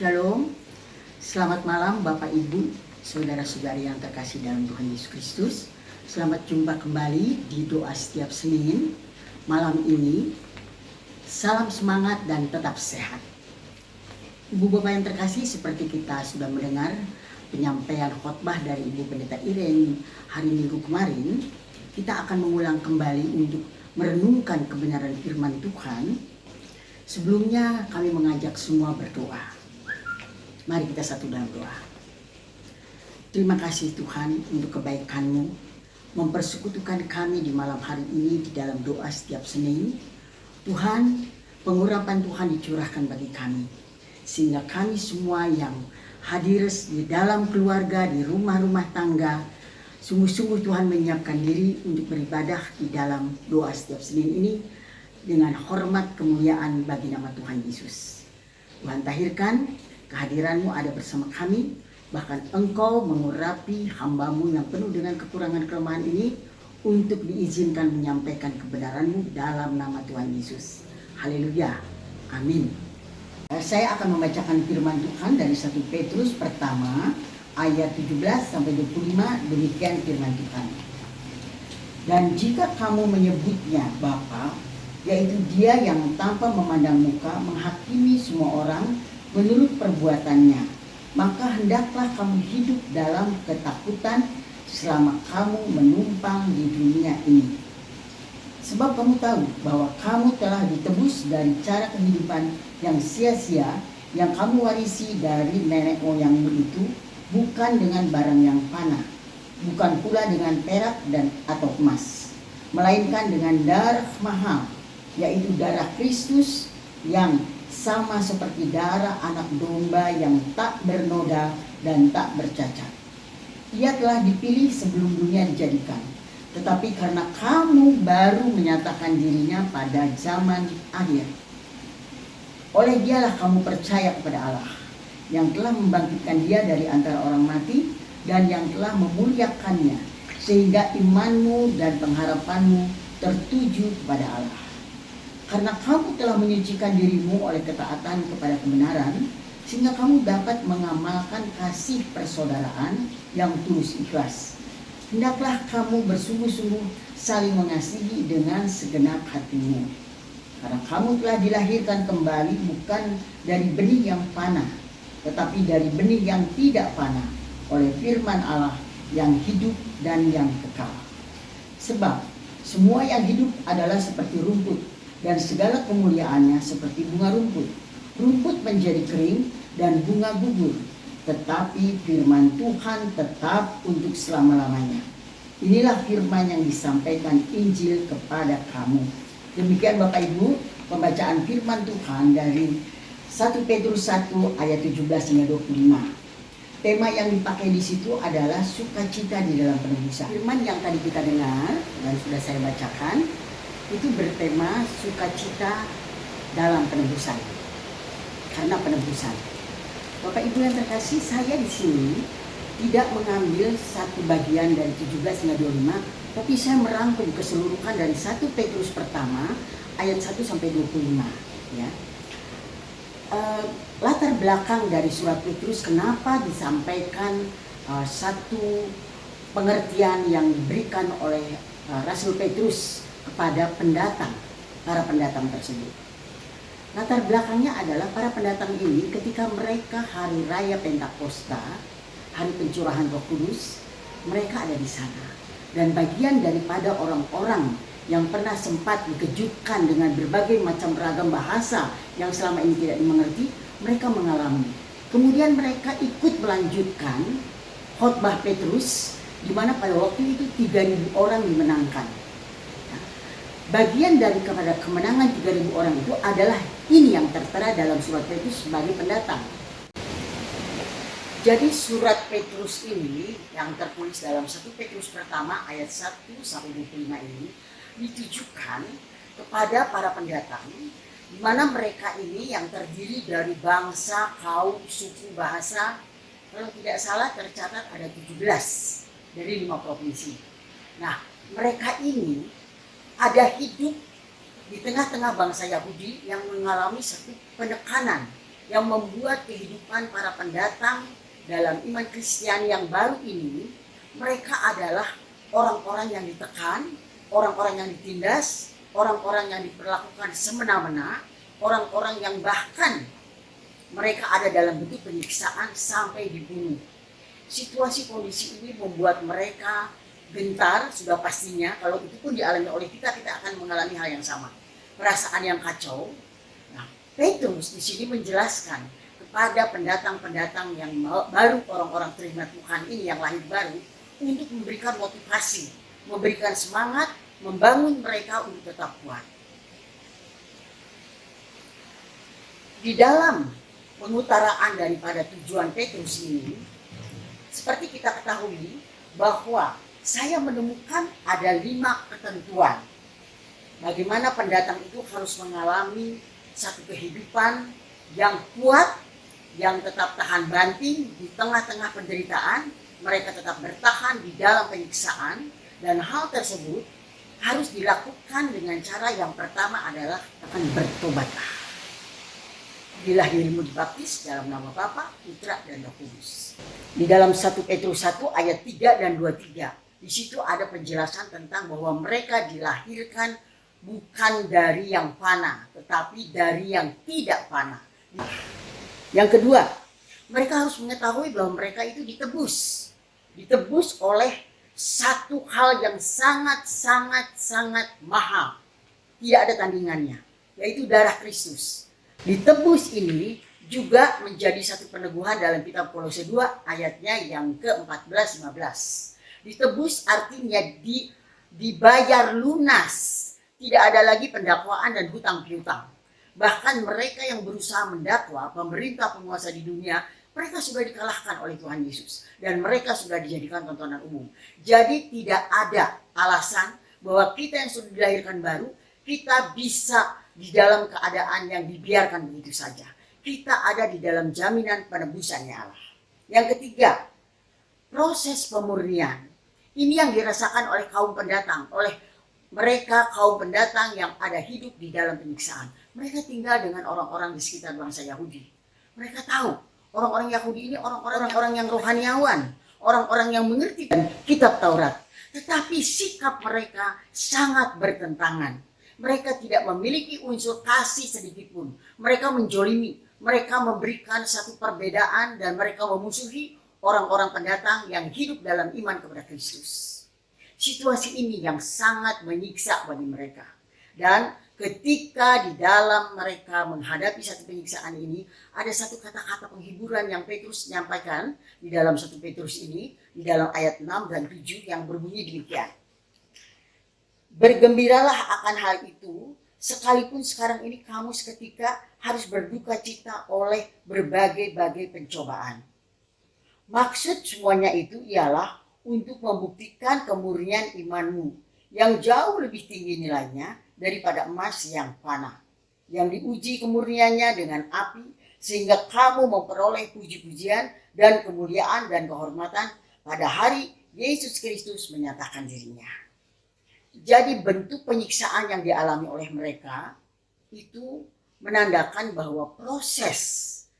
Shalom, selamat malam Bapak Ibu, Saudara-saudari yang terkasih dalam Tuhan Yesus Kristus. Selamat jumpa kembali di doa setiap Senin malam ini. Salam semangat dan tetap sehat. Ibu Bapak yang terkasih, seperti kita sudah mendengar penyampaian khotbah dari Ibu Pendeta Irene hari Minggu kemarin, kita akan mengulang kembali untuk merenungkan kebenaran firman Tuhan. Sebelumnya kami mengajak semua berdoa. Mari kita satu dalam doa. Terima kasih Tuhan untuk kebaikan-Mu, mempersekutukan kami di malam hari ini di dalam doa setiap Senin. Tuhan, pengurapan Tuhan dicurahkan bagi kami, sehingga kami semua yang hadir di dalam keluarga, di rumah-rumah tangga, sungguh-sungguh Tuhan menyiapkan diri untuk beribadah di dalam doa setiap Senin ini dengan hormat kemuliaan bagi nama Tuhan Yesus. Tuhan tahirkan kehadiran-Mu ada bersama kami, bahkan Engkau mengurapi hamba-Mu yang penuh dengan kekurangan kelemahan ini untuk diizinkan menyampaikan kebenaran-Mu dalam nama Tuhan Yesus. Haleluya. Amin. Saya akan membacakan firman Tuhan dari 1 Petrus pertama ayat 17 sampai 25, demikian firman Tuhan. Dan jika kamu menyebutnya Bapa, yaitu Dia yang tanpa memandang muka menghakimi semua orang menurut perbuatannya, maka hendaklah kamu hidup dalam ketakutan selama kamu menumpang di dunia ini. Sebab kamu tahu bahwa kamu telah ditebus dari cara kehidupan yang sia-sia yang kamu warisi dari nenek moyangmu itu, bukan dengan barang yang panah, bukan pula dengan perak dan atau emas, melainkan dengan darah mahal, yaitu darah Kristus yang sama seperti darah anak domba yang tak bernoda dan tak bercacat. Ia telah dipilih sebelum dunia dijadikan, tetapi karena kamu baru menyatakan dirinya pada zaman akhir, oleh Dialah kamu percaya kepada Allah, yang telah membangkitkan Dia dari antara orang mati dan yang telah memuliakannya, sehingga imanmu dan pengharapanmu tertuju kepada Allah. Karena kamu telah menyucikan dirimu oleh ketaatan kepada kebenaran, sehingga kamu dapat mengamalkan kasih persaudaraan yang tulus ikhlas. Hendaklah kamu bersungguh-sungguh saling mengasihi dengan segenap hatimu. Karena kamu telah dilahirkan kembali bukan dari benih yang panah, tetapi dari benih yang tidak panah, oleh firman Allah yang hidup dan yang kekal. Sebab semua yang hidup adalah seperti rumput, dan segala kemuliaannya seperti bunga rumput. Rumput menjadi kering dan bunga gugur, tetapi firman Tuhan tetap untuk selama-lamanya. Inilah firman yang disampaikan Injil kepada kamu. Demikian Bapak Ibu, pembacaan firman Tuhan dari 1 Petrus 1 ayat 17 hingga 25. Tema yang dipakai di situ adalah sukacita di dalam penebusan. Firman yang tadi kita dengar dan sudah saya bacakan itu bertema sukacita dalam penebusan. Karena penebusan. Bapak Ibu yang terkasih, saya di sini tidak mengambil satu bagian dari 17 hingga 25, tapi saya merangkum keseluruhan dari 1 Petrus pertama ayat 1 sampai 25, ya. Latar belakang dari surat Petrus, kenapa disampaikan satu pengertian yang diberikan oleh Rasul Petrus kepada pendatang, para pendatang tersebut. Latar belakangnya adalah para pendatang ini ketika mereka hari raya Pentakosta, hari pencurahan Roh Kudus, mereka ada di sana. Dan bagian daripada orang-orang yang pernah sempat dikejutkan dengan berbagai macam ragam bahasa yang selama ini tidak dimengerti, mereka mengalami. Kemudian mereka ikut melanjutkan khotbah Petrus, di mana pada waktu itu 3.000 orang dimenangkan. Bagian dari kepada kemenangan 3.000 orang itu adalah ini yang tertera dalam surat Petrus sebagai pendatang. Jadi surat Petrus ini yang tertulis dalam 1 Petrus pertama ayat 1 sampai 25 ini ditujukan kepada para pendatang, di mana mereka ini yang terdiri dari bangsa, kaum, suku, bahasa, kalau tidak salah tercatat ada 17 dari 5 provinsi. Nah, mereka ini ada hidup di tengah-tengah bangsa Yahudi yang mengalami satu penekanan yang membuat kehidupan para pendatang dalam iman Kristiani yang baru ini, mereka adalah orang-orang yang ditekan, orang-orang yang ditindas, orang-orang yang diperlakukan semena-mena, orang-orang yang bahkan mereka ada dalam bentuk penyiksaan sampai dibunuh. Situasi kondisi ini membuat mereka gentar, sudah pastinya. Kalau itu pun dialami oleh kita, kita akan mengalami hal yang sama. Perasaan yang kacau. Nah, Petrus di sini menjelaskan kepada pendatang-pendatang yang baru, orang-orang terima Tuhan ini yang lahir baru, untuk memberikan motivasi, memberikan semangat, membangun mereka untuk tetap kuat. Di dalam pengutaraan daripada tujuan Petrus ini, seperti kita ketahui bahwa saya menemukan ada 5 ketentuan. Bagaimana pendatang itu harus mengalami satu kehidupan yang kuat, yang tetap tahan banting di tengah-tengah penderitaan. Mereka tetap bertahan di dalam penyiksaan, dan hal tersebut harus dilakukan dengan cara yang pertama adalah akan bertobatlah. Bila dirimu dibaptis dalam nama Bapa, Putra, dan Roh Kudus. Di dalam 1 Petrus 1 ayat 3 dan 23. Di situ ada penjelasan tentang bahwa mereka dilahirkan bukan dari yang fana, tetapi dari yang tidak fana. Yang kedua, mereka harus mengetahui bahwa mereka itu ditebus. Ditebus oleh satu hal yang sangat mahal. Tidak ada tandingannya, yaitu darah Kristus. Ditebus ini juga menjadi satu peneguhan dalam kitab Kolose 2 ayatnya yang ke-14-15. Ditebus artinya dibayar lunas. Tidak ada lagi pendakwaan dan hutang piutang. Bahkan mereka yang berusaha mendakwa pemerintah penguasa di dunia, mereka sudah dikalahkan oleh Tuhan Yesus. Dan mereka sudah dijadikan tontonan umum. Jadi tidak ada alasan bahwa kita yang sudah dilahirkan baru, kita bisa di dalam keadaan yang dibiarkan begitu saja. Kita ada di dalam jaminan penebusannya Allah. Yang ketiga, proses pemurnian. Ini yang dirasakan oleh kaum pendatang, oleh mereka kaum pendatang yang ada hidup di dalam penyiksaan. Mereka tinggal dengan orang-orang di sekitar bangsa Yahudi. Mereka tahu orang-orang Yahudi ini orang-orang yang rohaniawan, orang-orang yang mengerti kitab Taurat. Tetapi sikap mereka sangat bertentangan. Mereka tidak memiliki unsur kasih sedikit pun. Mereka menjolimi, mereka memberikan satu perbedaan, dan mereka memusuhi orang-orang pendatang yang hidup dalam iman kepada Kristus. Situasi ini yang sangat menyiksa bagi mereka. Dan ketika di dalam mereka menghadapi satu penyiksaan ini, ada satu kata-kata penghiburan yang Petrus menyampaikan di dalam 1 Petrus ini, di dalam ayat 6 dan 7 yang berbunyi demikian. Bergembiralah akan hal itu, sekalipun sekarang ini kamu seketika harus berduka cita oleh berbagai-bagai pencobaan. Maksud semuanya itu ialah untuk membuktikan kemurnian imanmu yang jauh lebih tinggi nilainya daripada emas yang fana, yang diuji kemurniannya dengan api, sehingga kamu memperoleh puji-pujian dan kemuliaan dan kehormatan pada hari Yesus Kristus menyatakan dirinya. Jadi bentuk penyiksaan yang dialami oleh mereka itu menandakan bahwa proses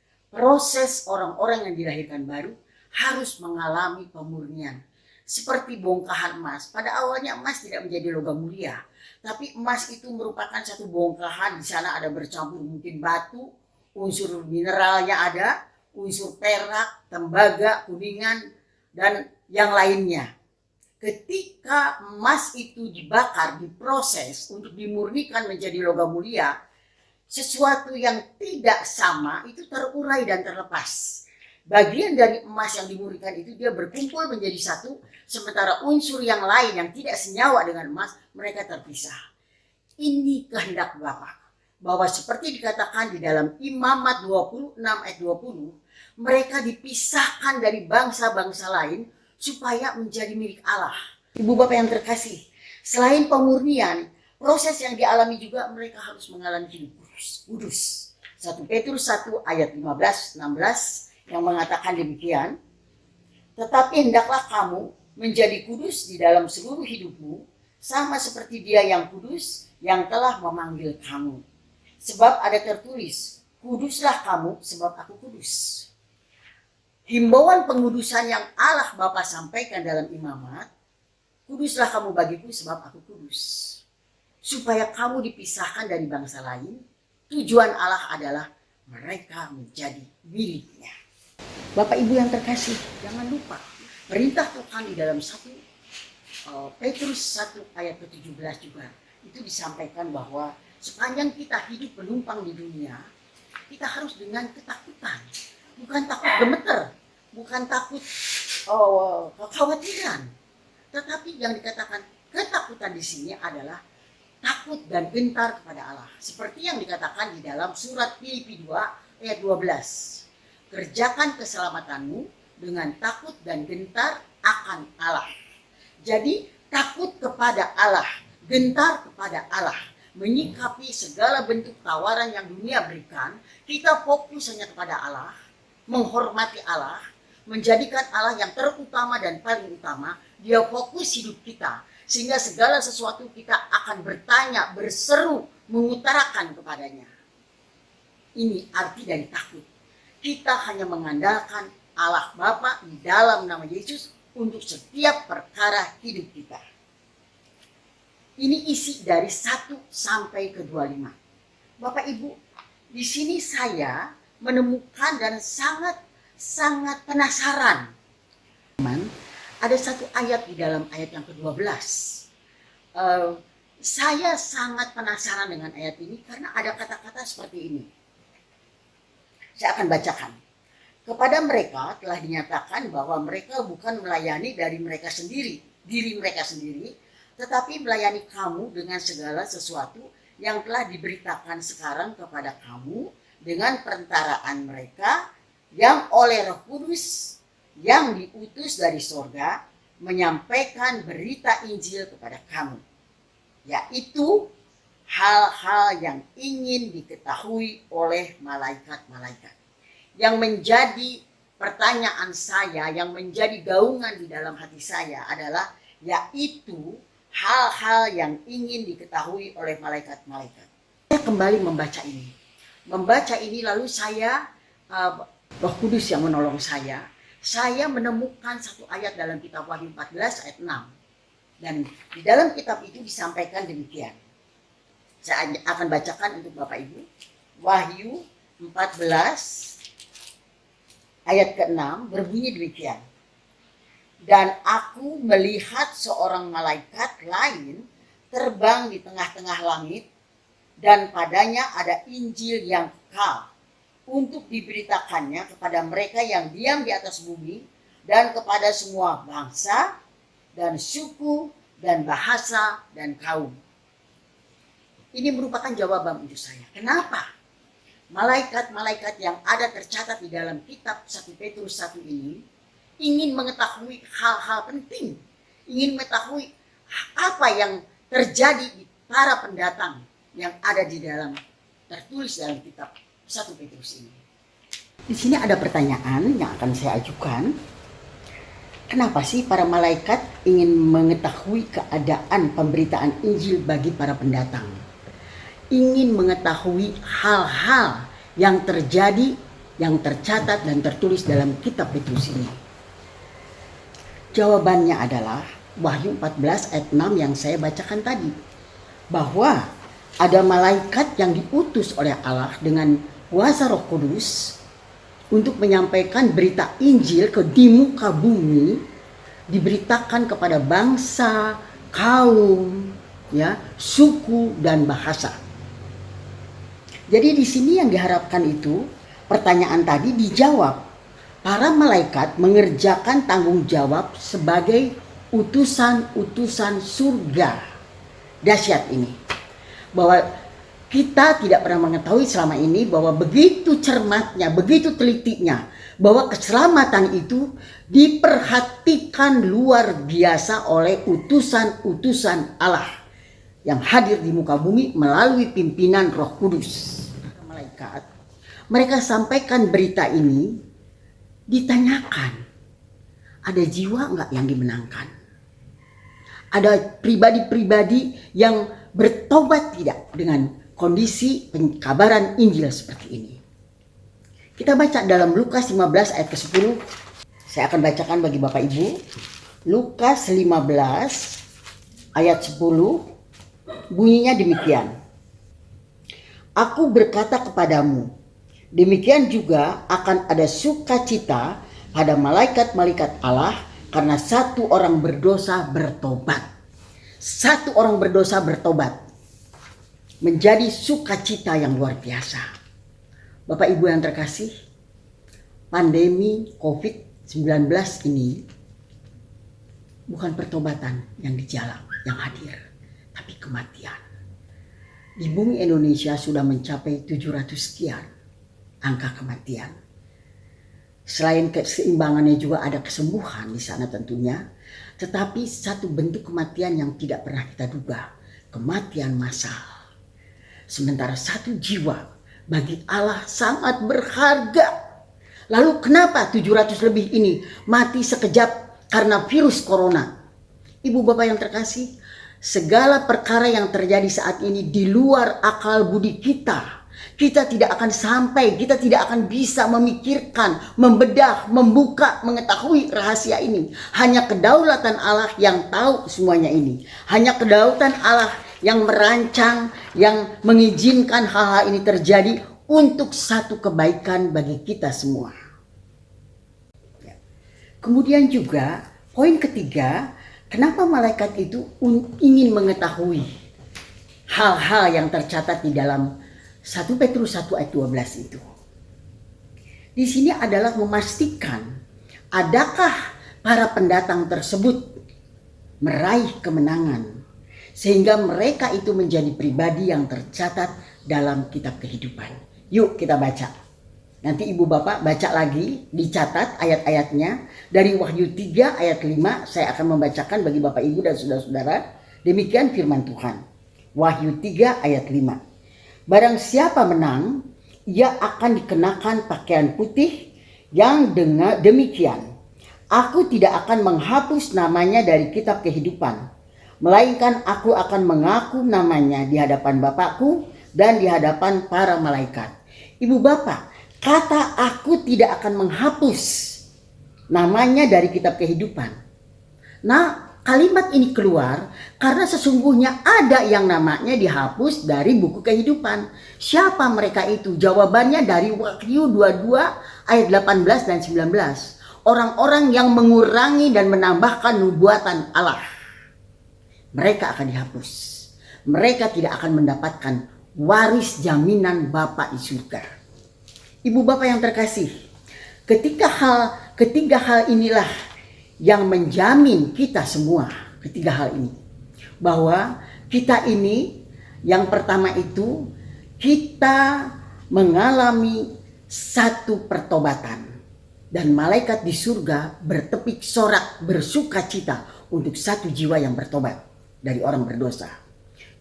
orang-orang yang dilahirkan baru harus mengalami pemurnian. Seperti bongkahan emas. Pada awalnya emas tidak menjadi logam mulia, tapi emas itu merupakan satu bongkahan. Di sana ada bercampur mungkin batu, unsur mineralnya ada, unsur perak, tembaga, kuningan, dan yang lainnya. Ketika emas itu dibakar, diproses untuk dimurnikan menjadi logam mulia, sesuatu yang tidak sama itu terurai dan terlepas. Bagian dari emas yang dimurnikan itu dia berkumpul menjadi satu, sementara unsur yang lain yang tidak senyawa dengan emas, mereka terpisah. Ini kehendak Bapa, bahwa seperti dikatakan di dalam Imamat 26 ayat 20, mereka dipisahkan dari bangsa-bangsa lain supaya menjadi milik Allah. Ibu Bapak yang terkasih, selain pemurnian, proses yang dialami juga mereka harus mengalami hidup kudus. 1 Petrus 1 ayat 15-16 yang mengatakan demikian, tetapi hendaklah kamu menjadi kudus di dalam seluruh hidupmu, sama seperti Dia yang kudus yang telah memanggil kamu. Sebab ada tertulis, kuduslah kamu sebab aku kudus. Himbauan pengudusan yang Allah Bapa sampaikan dalam imamat, kuduslah kamu bagiku sebab aku kudus. Supaya kamu dipisahkan dari bangsa lain, tujuan Allah adalah mereka menjadi miliknya. Bapak Ibu yang terkasih, jangan lupa perintah Tuhan di dalam 1 Petrus 1 ayat ke-17 juga. Itu disampaikan bahwa sepanjang kita hidup penumpang di dunia, kita harus dengan ketakutan. Bukan takut gemeter, bukan takut kekhawatiran. Tetapi yang dikatakan ketakutan di sini adalah takut dan gentar kepada Allah. Seperti yang dikatakan di dalam surat Filipi 2 ayat 12. Kerjakan keselamatanmu dengan takut dan gentar akan Allah. Jadi takut kepada Allah, gentar kepada Allah, menyikapi segala bentuk tawaran yang dunia berikan, kita fokus hanya kepada Allah, menghormati Allah, menjadikan Allah yang terutama dan paling utama. Dia fokus hidup kita, sehingga segala sesuatu kita akan bertanya, berseru, mengutarakan kepadanya. Ini arti dari takut. Kita hanya mengandalkan Allah Bapa di dalam nama Yesus untuk setiap perkara hidup kita. Ini isi dari 1 sampai ke 25. Bapak Ibu, di sini saya menemukan dan sangat penasaran. Ada satu ayat di dalam ayat yang ke-12. Saya sangat penasaran dengan ayat ini karena ada kata-kata seperti ini. Saya akan bacakan. Kepada mereka telah dinyatakan bahwa mereka bukan melayani dari mereka sendiri, diri mereka sendiri, tetapi melayani kamu dengan segala sesuatu yang telah diberitakan sekarang kepada kamu dengan perantaraan mereka yang oleh Roh Kudus yang diutus dari sorga menyampaikan berita Injil kepada kamu, yaitu hal-hal yang ingin diketahui oleh malaikat-malaikat. Yang menjadi pertanyaan saya, yang menjadi gaungan di dalam hati saya adalah yaitu hal-hal yang ingin diketahui oleh malaikat-malaikat. Saya kembali membaca ini. Membaca ini lalu saya, Roh Kudus yang menolong saya menemukan satu ayat dalam kitab Wahyu 14 ayat 6. Dan di dalam kitab itu disampaikan demikian. Saya akan bacakan untuk Bapak Ibu. Wahyu 14 ayat ke-6 berbunyi demikian. Dan aku melihat seorang malaikat lain terbang di tengah-tengah langit, dan padanya ada Injil yang kekal untuk diberitakannya kepada mereka yang diam di atas bumi dan kepada semua bangsa dan suku dan bahasa dan kaum. Ini merupakan jawaban untuk saya. Kenapa malaikat-malaikat yang ada tercatat di dalam kitab 1 Petrus 1 ini ingin mengetahui hal-hal penting, ingin mengetahui apa yang terjadi di para pendatang yang ada di dalam tertulis dalam kitab 1 Petrus ini. Di sini ada pertanyaan yang akan saya ajukan. Kenapa sih para malaikat ingin mengetahui keadaan pemberitaan Injil bagi para pendatang? Ingin mengetahui hal-hal yang terjadi, yang tercatat dan tertulis dalam kitab Petrus ini. Jawabannya adalah Wahyu 14 ayat 6 yang saya bacakan tadi. Bahwa ada malaikat yang diutus oleh Allah dengan kuasa Roh Kudus untuk menyampaikan berita Injil di muka bumi, diberitakan kepada bangsa, kaum, suku dan bahasa. Jadi di sini yang diharapkan itu, pertanyaan tadi dijawab. Para malaikat mengerjakan tanggung jawab sebagai utusan-utusan surga. Dahsyat ini. Bahwa kita tidak pernah mengetahui selama ini bahwa begitu cermatnya, begitu telitinya, bahwa keselamatan itu diperhatikan luar biasa oleh utusan-utusan Allah yang hadir di muka bumi melalui pimpinan Roh Kudus. Malaikat, mereka sampaikan berita ini, ditanyakan, ada jiwa enggak yang dimenangkan? Ada pribadi-pribadi yang bertobat tidak dengan kondisi pengkabaran Injil seperti ini? Kita baca dalam Lukas 15 ayat ke-10. Saya akan bacakan bagi Bapak Ibu. Lukas 15 ayat 10 bunyinya demikian. Aku berkata kepadamu, demikian juga akan ada sukacita pada malaikat-malaikat Allah karena satu orang berdosa bertobat. Satu orang berdosa bertobat menjadi sukacita yang luar biasa. Bapak Ibu yang terkasih, pandemi COVID-19 ini bukan pertobatan yang dijalang, yang hadir, tapi kematian. Di bumi Indonesia sudah mencapai 700 sekian angka kematian. Selain keseimbangannya juga ada kesembuhan di sana tentunya, tetapi satu bentuk kematian yang tidak pernah kita duga, kematian massal. Sementara satu jiwa bagi Allah sangat berharga. Lalu kenapa 700 lebih ini mati sekejap karena virus corona? Ibu bapak yang terkasih, segala perkara yang terjadi saat ini di luar akal budi kita. Kita tidak akan sampai, kita tidak akan bisa memikirkan, membedah, membuka, mengetahui rahasia ini. Hanya kedaulatan Allah yang tahu semuanya ini. Hanya kedaulatan Allah yang merancang, yang mengizinkan hal-hal ini terjadi untuk satu kebaikan bagi kita semua. Kemudian juga poin ketiga, kenapa malaikat itu ingin mengetahui hal-hal yang tercatat di dalam 1 Petrus 1 ayat 12 itu. Di sini adalah memastikan adakah para pendatang tersebut meraih kemenangan sehingga mereka itu menjadi pribadi yang tercatat dalam kitab kehidupan. Yuk kita baca. Nanti ibu bapak baca lagi, dicatat ayat-ayatnya. Dari Wahyu 3 ayat 5 saya akan membacakan bagi bapak ibu dan saudara-saudara. Demikian firman Tuhan. Wahyu 3 ayat 5. Barang siapa menang, ia akan dikenakan pakaian putih yang demikian. Aku tidak akan menghapus namanya dari kitab kehidupan, melainkan aku akan mengaku namanya di hadapan Bapakku dan di hadapan para malaikat. Ibu bapak, kata aku tidak akan menghapus namanya dari kitab kehidupan. Nah, kalimat ini keluar karena sesungguhnya ada yang namanya dihapus dari buku kehidupan. Siapa mereka itu? Jawabannya dari Wahyu 22 ayat 18 dan 19. Orang-orang yang mengurangi dan menambahkan nubuatan Allah. Mereka akan dihapus. Mereka tidak akan mendapatkan waris jaminan Bapa di surga. Ibu bapak yang terkasih, ketiga hal inilah yang menjamin kita semua. Ketiga hal ini, bahwa kita ini yang pertama itu kita mengalami satu pertobatan dan malaikat di surga bertepik sorak bersukacita untuk satu jiwa yang bertobat dari orang berdosa.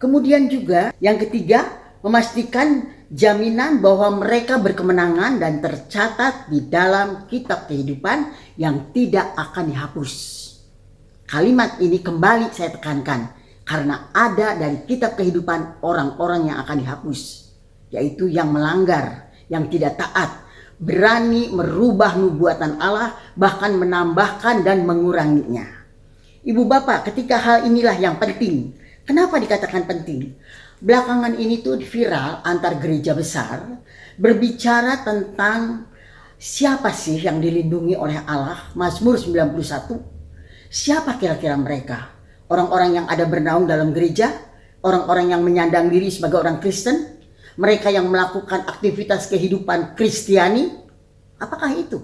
Kemudian juga yang ketiga, memastikan jaminan bahwa mereka berkemenangan dan tercatat di dalam kitab kehidupan yang tidak akan dihapus. Kalimat ini kembali saya tekankan karena ada dari kitab kehidupan orang-orang yang akan dihapus, yaitu yang melanggar, yang tidak taat, berani merubah nubuatan Allah, bahkan menambahkan dan menguranginya. Ibu bapak, ketika hal inilah yang penting. Kenapa dikatakan penting? Belakangan ini tuh viral antar gereja besar berbicara tentang siapa sih yang dilindungi oleh Allah. Mazmur 91. Siapa kira-kira mereka? Orang-orang yang ada bernaung dalam gereja? Orang-orang yang menyandang diri sebagai orang Kristen? Mereka yang melakukan aktivitas kehidupan Kristiani? Apakah itu?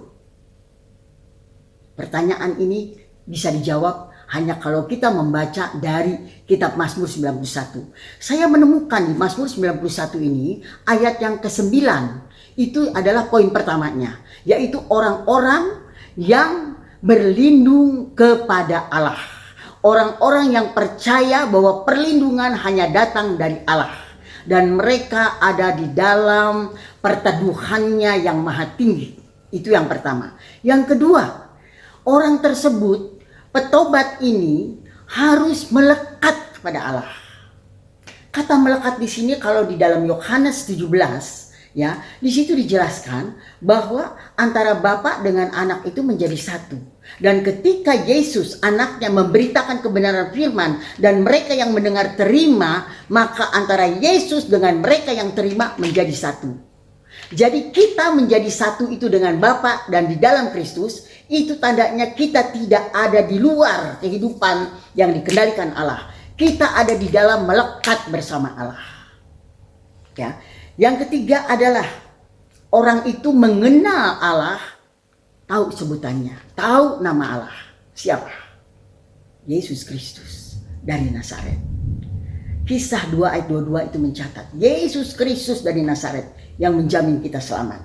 Pertanyaan ini bisa dijawab hanya kalau kita membaca dari kitab Mazmur 91. Saya menemukan di Mazmur 91 ini ayat yang ke-9. Itu adalah poin pertamanya, yaitu orang-orang yang berlindung kepada Allah. Orang-orang yang percaya bahwa perlindungan hanya datang dari Allah. Dan mereka ada di dalam perteduhannya yang maha tinggi. Itu yang pertama. Yang kedua, orang tersebut, petobat ini harus melekat kepada Allah. Kata melekat di sini kalau di dalam Yohanes 17 Ya, di situ dijelaskan bahwa antara Bapa dengan anak itu menjadi satu. Dan ketika Yesus anaknya memberitakan kebenaran firman dan mereka yang mendengar terima, maka antara Yesus dengan mereka yang terima menjadi satu. Jadi kita menjadi satu itu dengan Bapa dan di dalam Kristus, itu tandanya kita tidak ada di luar kehidupan yang dikendalikan Allah. Kita ada di dalam melekat bersama Allah. Ya. Yang ketiga adalah orang itu mengenal Allah, tahu sebutannya, tahu nama Allah. Siapa? Yesus Kristus dari Nazaret. Kisah 2 ayat 22 itu mencatat Yesus Kristus dari Nazaret yang menjamin kita selamat.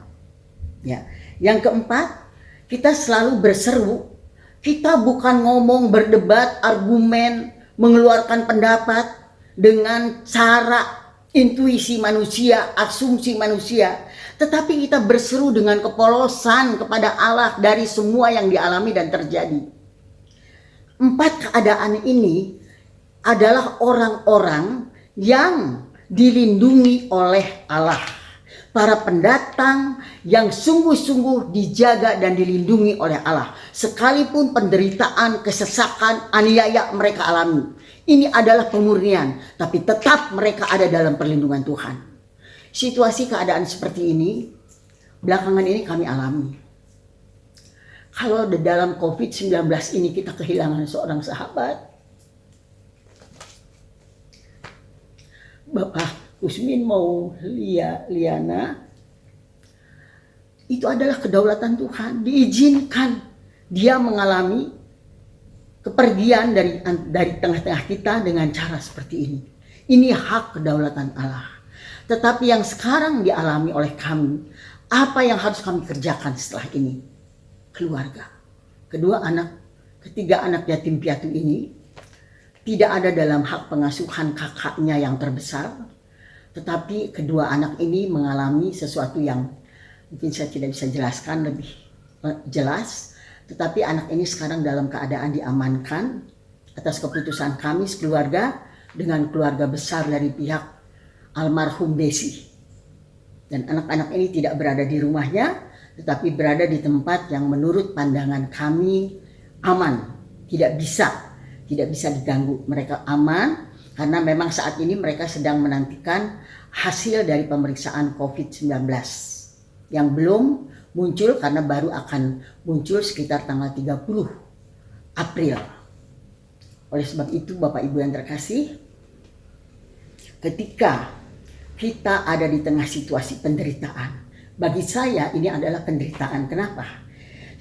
Ya. Yang keempat, kita selalu berseru. Kita bukan ngomong, berdebat, argumen, mengeluarkan pendapat dengan cara intuisi manusia, asumsi manusia, tetapi kita berseru dengan kepolosan kepada Allah dari semua yang dialami dan terjadi. 4 keadaan ini adalah orang-orang yang dilindungi oleh Allah. Para pendatang yang sungguh-sungguh dijaga dan dilindungi oleh Allah. Sekalipun penderitaan, kesesakan, aniaya mereka alami. Ini adalah pemurnian, tapi tetap mereka ada dalam perlindungan Tuhan. Situasi keadaan seperti ini, belakangan ini kami alami. Kalau di dalam COVID-19 ini kita kehilangan seorang sahabat, Bapak Usmin mau Liana, itu adalah kedaulatan Tuhan. Diizinkan dia mengalami kepergian dari tengah-tengah kita dengan cara seperti ini. Ini hak kedaulatan Allah. Tetapi yang sekarang dialami oleh kami, apa yang harus kami kerjakan setelah ini? Keluarga. Ketiga anak yatim piatu ini tidak ada dalam hak pengasuhan kakaknya yang terbesar. Tetapi kedua anak ini mengalami sesuatu yang mungkin saya tidak bisa jelaskan lebih jelas. Tetapi anak ini sekarang dalam keadaan diamankan atas keputusan kami sekeluarga dengan keluarga besar dari pihak almarhum Desi. Dan anak-anak ini tidak berada di rumahnya, tetapi berada di tempat yang menurut pandangan kami aman. Tidak bisa diganggu. Mereka aman karena memang saat ini mereka sedang menantikan hasil dari pemeriksaan COVID-19 yang belum muncul karena baru akan muncul sekitar tanggal 30 April. Oleh sebab itu Bapak Ibu yang terkasih, ketika kita ada di tengah situasi penderitaan, bagi saya ini adalah penderitaan. Kenapa?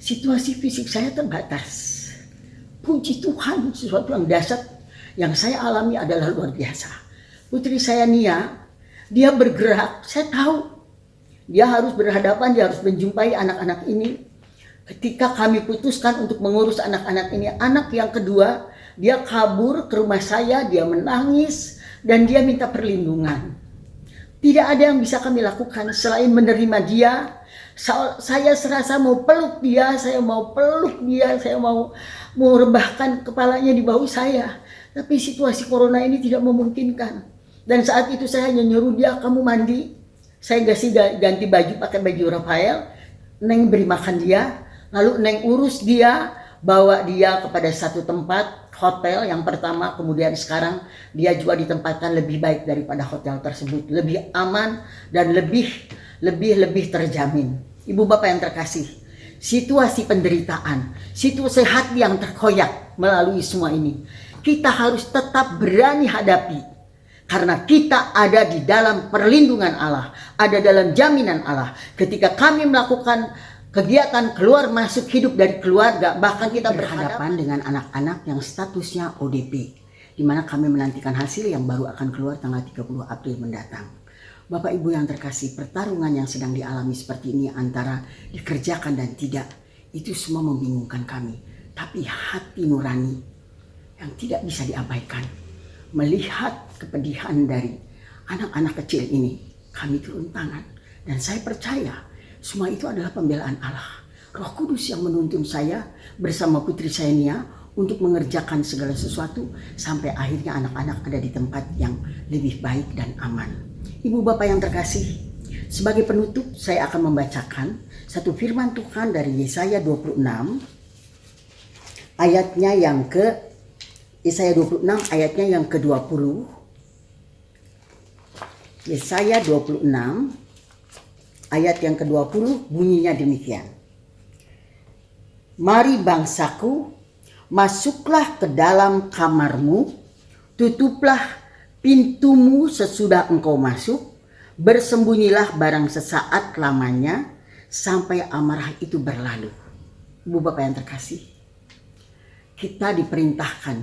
Situasi fisik saya terbatas. Puji Tuhan, sesuatu yang dahsyat yang saya alami adalah luar biasa. Putri saya Nia, dia bergerak, saya tahu dia harus berhadapan, dia harus menjumpai anak-anak ini. Ketika kami putuskan untuk mengurus anak-anak ini, anak yang kedua, dia kabur ke rumah saya, dia menangis, dan dia minta perlindungan. Tidak ada yang bisa kami lakukan selain menerima dia. Saya serasa mau peluk dia, saya mau rebahkan kepalanya di bahu saya. Tapi situasi corona ini tidak memungkinkan. Dan saat itu saya hanya nyuruh dia, kamu mandi. Saya ganti baju pakai baju Rafael, Neng beri makan dia, lalu Neng urus dia, bawa dia kepada satu tempat hotel yang pertama, kemudian sekarang dia juga ditempatkan lebih baik daripada hotel tersebut, lebih aman dan lebih terjamin. Ibu Bapak yang terkasih, situasi penderitaan, situasi hati yang terkoyak melalui semua ini, kita harus tetap berani hadapi. Karena kita ada di dalam perlindungan Allah, ada dalam jaminan Allah. Ketika kami melakukan kegiatan keluar masuk hidup dari keluarga, bahkan kita berhadapan dengan anak-anak yang statusnya ODP, di mana kami menantikan hasil yang baru akan keluar tanggal 30 April mendatang. Bapak Ibu yang terkasih, pertarungan yang sedang dialami seperti ini antara dikerjakan dan tidak, itu semua membingungkan kami. Tapi hati nurani yang tidak bisa diabaikan, melihat kepedihan dari anak-anak kecil ini, kami turun tangan. Dan saya percaya semua itu adalah pembelaan Allah. Roh Kudus yang menuntun saya bersama putri saya Nia untuk mengerjakan segala sesuatu sampai akhirnya anak-anak ada di tempat yang lebih baik dan aman. Ibu Bapak yang terkasih, Sebagai penutup, saya akan membacakan satu firman Tuhan dari Yesaya 26 ayatnya yang ke-20. Yesaya 26 ayat yang ke-20 bunyinya demikian. Mari bangsaku, masuklah ke dalam kamarmu, tutuplah pintumu sesudah engkau masuk, bersembunyilah barang sesaat lamanya sampai amarah itu berlalu. Ibu Bapak yang terkasih, kita diperintahkan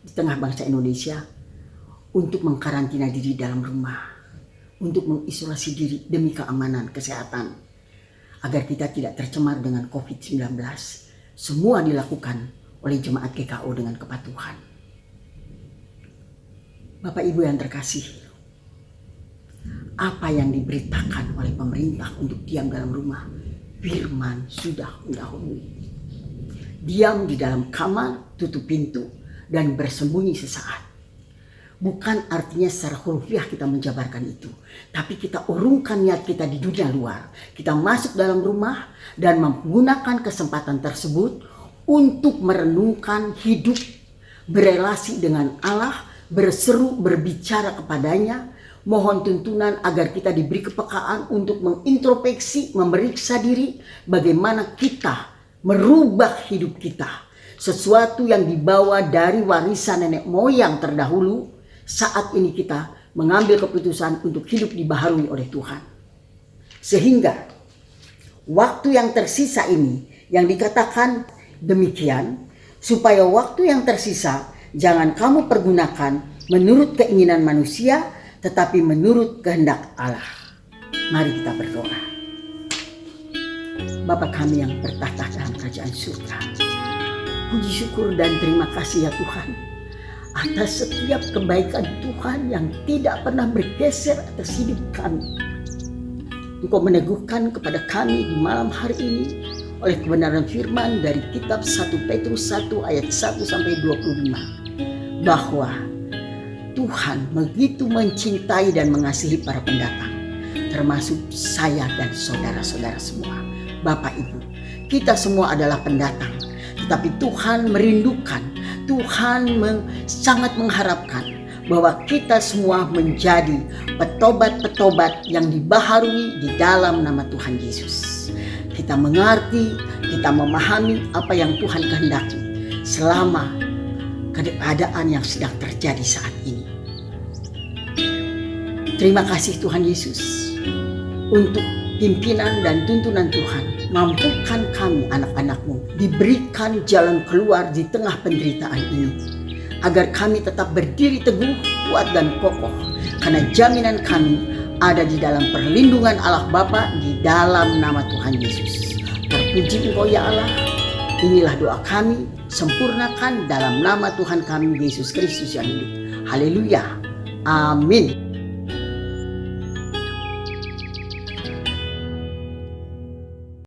di tengah bangsa Indonesia untuk mengkarantina diri dalam rumah, untuk mengisolasi diri demi keamanan kesehatan, agar kita tidak tercemar dengan COVID-19. Semua dilakukan oleh jemaat GKO dengan kepatuhan. Bapak Ibu yang terkasih, apa yang diberitakan oleh pemerintah untuk diam dalam rumah, firman sudah mendahului. Diam di dalam kamar, tutup pintu, dan bersembunyi sesaat. Bukan artinya secara hurufiah kita menjabarkan itu, tapi kita urungkan niat kita di dunia luar. Kita masuk dalam rumah dan menggunakan kesempatan tersebut untuk merenungkan hidup, berelasi dengan Allah, berseru, berbicara kepadanya, mohon tuntunan agar kita diberi kepekaan untuk mengintrospeksi, memeriksa diri, bagaimana kita merubah hidup kita. Sesuatu yang dibawa dari warisan nenek moyang terdahulu, saat ini kita mengambil keputusan untuk hidup dibaharui oleh Tuhan. Sehingga waktu yang tersisa ini yang dikatakan demikian, supaya waktu yang tersisa jangan kamu pergunakan menurut keinginan manusia, tetapi menurut kehendak Allah. Mari kita berdoa. Bapa kami yang bertahta dalam kerajaan surga, puji syukur dan terima kasih ya Tuhan atas setiap kebaikan Tuhan yang tidak pernah bergeser atas hidup kami. Engkau meneguhkan kepada kami di malam hari ini oleh kebenaran firman dari kitab 1 Petrus 1 ayat 1 sampai 25, bahwa Tuhan begitu mencintai dan mengasihi para pendatang, termasuk saya dan saudara-saudara semua. Bapak Ibu, kita semua adalah pendatang, tetapi Tuhan merindukan, Tuhan sangat mengharapkan bahwa kita semua menjadi petobat-petobat yang dibaharui di dalam nama Tuhan Yesus. Kita mengerti, kita memahami apa yang Tuhan kehendaki selama keadaan yang sedang terjadi saat ini. Terima kasih Tuhan Yesus untuk pimpinan dan tuntunan Tuhan. Mampukan kami anak-anak-Mu diberikan jalan keluar di tengah penderitaan ini, agar kami tetap berdiri teguh, kuat dan kokoh, karena jaminan kami ada di dalam perlindungan Allah Bapa di dalam nama Tuhan Yesus. Terpuji Engkau ya Allah. Inilah doa kami, sempurnakan dalam nama Tuhan kami Yesus Kristus yang hidup. Haleluya. Amin.